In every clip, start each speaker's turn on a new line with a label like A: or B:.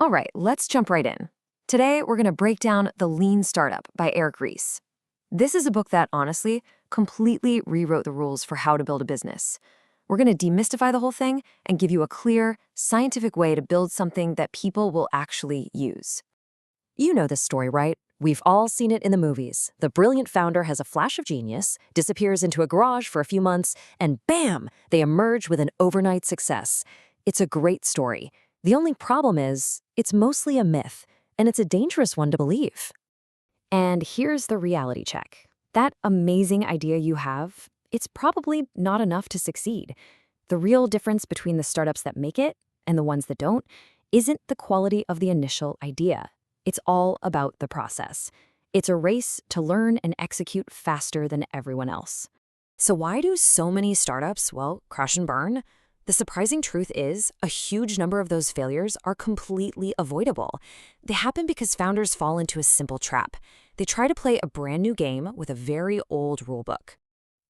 A: All right, let's jump right in. Today, we're going to break down The Lean Startup by Eric Ries. This is a book that, honestly, completely rewrote the rules for how to build a business. We're going to demystify the whole thing and give you a clear, scientific way to build something that people will actually use. You know this story, right? We've all seen it in the movies. The brilliant founder has a flash of genius, disappears into a garage for a few months, and bam, they emerge with an overnight success. It's a great story. The only problem is, it's mostly a myth, and it's a dangerous one to believe. And here's the reality check. That amazing idea you have, it's probably not enough to succeed. The real difference between the startups that make it and the ones that don't isn't the quality of the initial idea. It's all about the process. It's a race to learn and execute faster than everyone else. So why do so many startups, crash and burn? The surprising truth is, a huge number of those failures are completely avoidable. They happen because founders fall into a simple trap. They try to play a brand new game with a very old rulebook.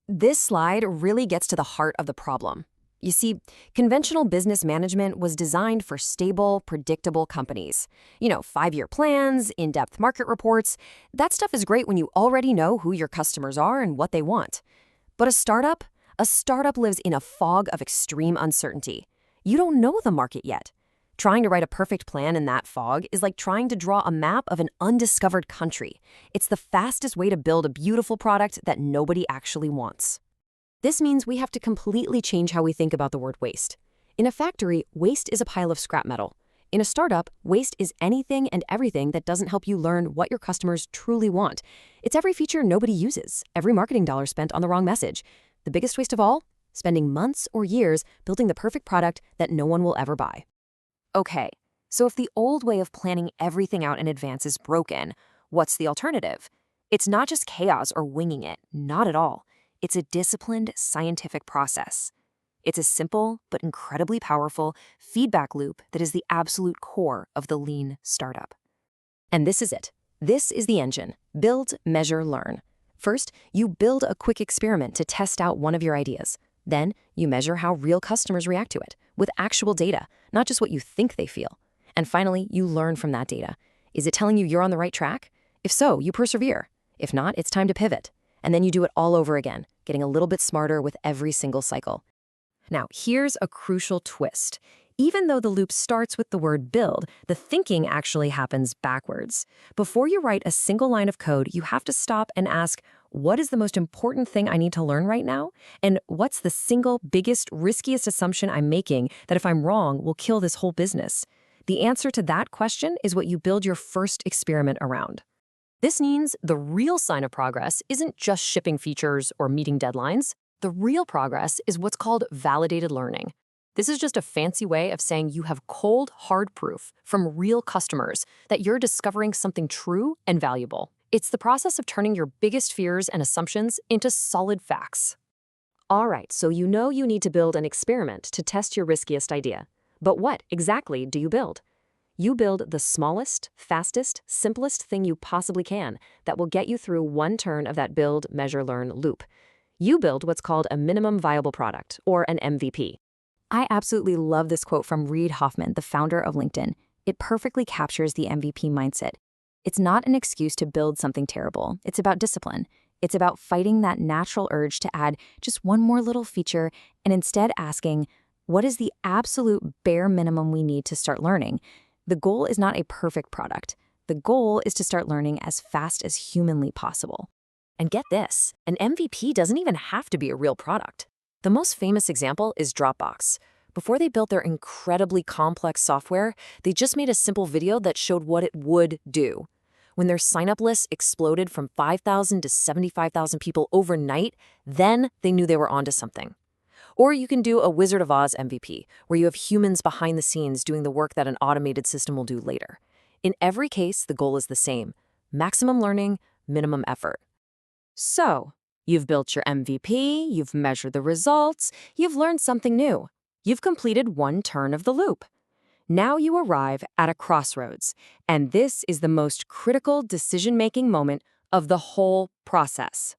A: This slide really gets to the heart of the problem. You see, conventional business management was designed for stable, predictable companies. 5-year plans, in-depth market reports. That stuff is great when you already know who your customers are and what they want. But a startup lives in a fog of extreme uncertainty. You don't know the market yet. Trying to write a perfect plan in that fog is like trying to draw a map of an undiscovered country. It's the fastest way to build a beautiful product that nobody actually wants. This means we have to completely change how we think about the word waste. In a factory, waste is a pile of scrap metal. In a startup, waste is anything and everything that doesn't help you learn what your customers truly want. It's every feature nobody uses, every marketing dollar spent on the wrong message. The biggest waste of all? Spending months or years building the perfect product that no one will ever buy. Okay, so if the old way of planning everything out in advance is broken, what's the alternative? It's not just chaos or winging it, not at all. It's a disciplined, scientific process. It's a simple but incredibly powerful feedback loop that is the absolute core of the lean startup. And this is it. This is the engine. Build, measure, learn. First, you build a quick experiment to test out one of your ideas. Then, you measure how real customers react to it, with actual data, not just what you think they feel. And finally, you learn from that data. Is it telling you you're on the right track? If so, you persevere. If not, it's time to pivot. And then you do it all over again, getting a little bit smarter with every single cycle. Now, here's a crucial twist. Even though the loop starts with the word build, the thinking actually happens backwards. Before you write a single line of code, you have to stop and ask, what is the most important thing I need to learn right now? And what's the single biggest, riskiest assumption I'm making that if I'm wrong will kill this whole business? The answer to that question is what you build your first experiment around. This means the real sign of progress isn't just shipping features or meeting deadlines. The real progress is what's called validated learning. This is just a fancy way of saying you have cold, hard proof from real customers that you're discovering something true and valuable. It's the process of turning your biggest fears and assumptions into solid facts. All right, so you know you need to build an experiment to test your riskiest idea. But what exactly do you build? You build the smallest, fastest, simplest thing you possibly can that will get you through one turn of that build, measure, learn loop. You build what's called a minimum viable product, or an MVP. I absolutely love this quote from Reid Hoffman, the founder of LinkedIn. It perfectly captures the MVP mindset. It's not an excuse to build something terrible. It's about discipline. It's about fighting that natural urge to add just one more little feature and instead asking, what is the absolute bare minimum we need to start learning? The goal is not a perfect product. The goal is to start learning as fast as humanly possible. And get this, an MVP doesn't even have to be a real product. The most famous example is Dropbox. Before they built their incredibly complex software, they just made a simple video that showed what it would do. When their sign-up list exploded from 5,000 to 75,000 people overnight, then they knew they were onto something. Or you can do a Wizard of Oz MVP, where you have humans behind the scenes doing the work that an automated system will do later. In every case, the goal is the same: maximum learning, minimum effort. So, you've built your MVP, you've measured the results, you've learned something new. You've completed one turn of the loop. Now you arrive at a crossroads, and this is the most critical decision-making moment of the whole process.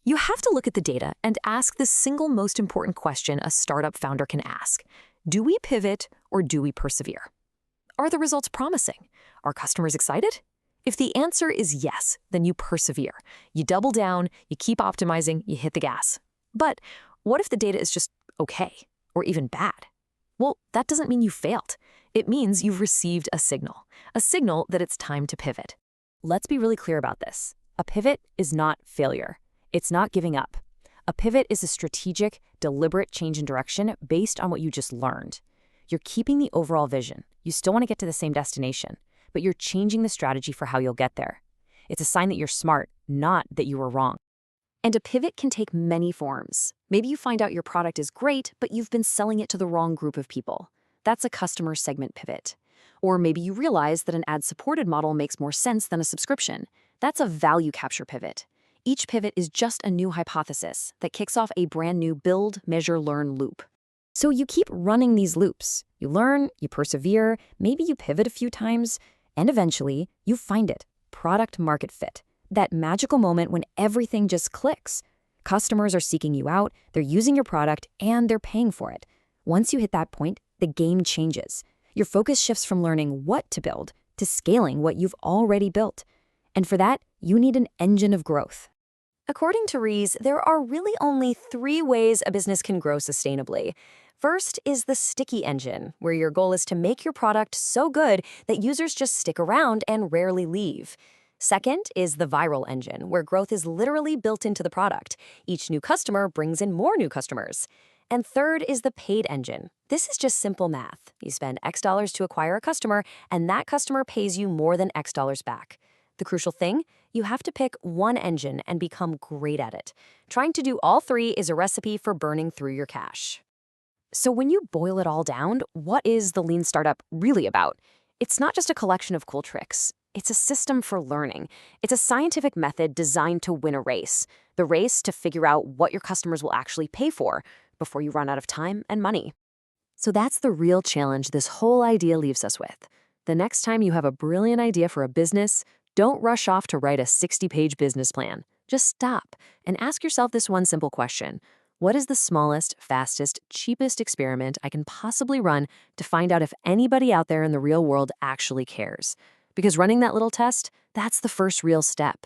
A: You have to look at the data and ask the single most important question a startup founder can ask. Do we pivot or do we persevere? Are the results promising? Are customers excited? If the answer is yes, then you persevere. You double down, you keep optimizing, you hit the gas. But what if the data is just okay, or even bad? Well, that doesn't mean you failed. It means you've received a signal that it's time to pivot. Let's be really clear about this. A pivot is not failure. It's not giving up. A pivot is a strategic, deliberate change in direction based on what you just learned. You're keeping the overall vision. You still want to get to the same destination, but you're changing the strategy for how you'll get there. It's a sign that you're smart, not that you were wrong. And a pivot can take many forms. Maybe you find out your product is great, but you've been selling it to the wrong group of people. That's a customer segment pivot. Or maybe you realize that an ad-supported model makes more sense than a subscription. That's a value capture pivot. Each pivot is just a new hypothesis that kicks off a brand new build, measure, learn loop. So you keep running these loops. You learn, you persevere, maybe you pivot a few times, and eventually you find it, product market fit. That magical moment when everything just clicks. Customers are seeking you out, they're using your product, and they're paying for it. Once you hit that point, the game changes. Your focus shifts from learning what to build to scaling what you've already built. And for that, you need an engine of growth. According to Ries, there are really only 3 ways a business can grow sustainably. First is the sticky engine, where your goal is to make your product so good that users just stick around and rarely leave. Second is the viral engine, where growth is literally built into the product. Each new customer brings in more new customers. And third is the paid engine. This is just simple math. You spend X dollars to acquire a customer, and that customer pays you more than X dollars back. The crucial thing? You have to pick one engine and become great at it. Trying to do all 3 is a recipe for burning through your cash. So when you boil it all down, what is the lean startup really about? It's not just a collection of cool tricks. It's a system for learning. It's a scientific method designed to win a race. The race to figure out what your customers will actually pay for before you run out of time and money. So that's the real challenge this whole idea leaves us with. The next time you have a brilliant idea for a business, don't rush off to write a 60-page business plan. Just stop and ask yourself this one simple question. What is the smallest, fastest, cheapest experiment I can possibly run to find out if anybody out there in the real world actually cares? Because running that little test, that's the first real step.